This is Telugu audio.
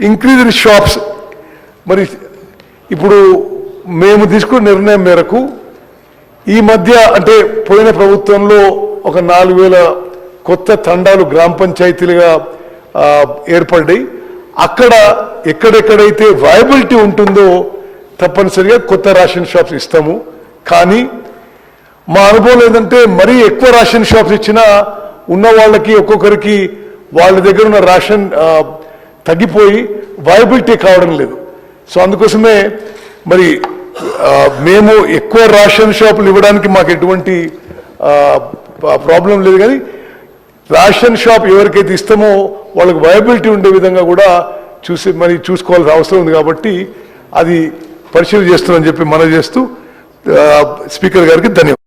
Increase in shops. మరి ఇప్పుడు మేము తీసుకున్న నిర్ణయం మేరకు ఈ మధ్య అంటే పోయిన ప్రభుత్వంలో ఒక 4,000 కొత్త తండాలు గ్రామ పంచాయతీలుగా ఏర్పడ్డాయి. అక్కడ ఎక్కడెక్కడైతే వయబిలిటీ ఉంటుందో తప్పనిసరిగా కొత్త రేషన్ షాప్స్ ఇస్తాము. కానీ మా అనుభవం ఏంటంటే మరీ ఎక్కువ రేషన్ షాప్స్ ఇచ్చినా ఉన్న వాళ్ళకి ఒక్కొక్కరికి వాళ్ళ దగ్గర ఉన్న రేషన్ తగ్గిపోయి వయబిలిటీ కావడం లేదు. సో అందుకోసమే మరి మేము ఎక్కువ రేషన్ షాపులు ఇవ్వడానికి మాకు ఎటువంటి ప్రాబ్లం లేదు. కానీ రేషన్ షాప్ ఎవరికైతే ఇస్తామో వాళ్ళకి వయబిలిటీ ఉండే విధంగా కూడా చూసుకోవాల్సిన అవసరం ఉంది. కాబట్టి అది పరిశీలన చేస్తున్నామని చెప్పి మనవి చేస్తూ స్పీకర్ గారికి ధన్యవాదాలు.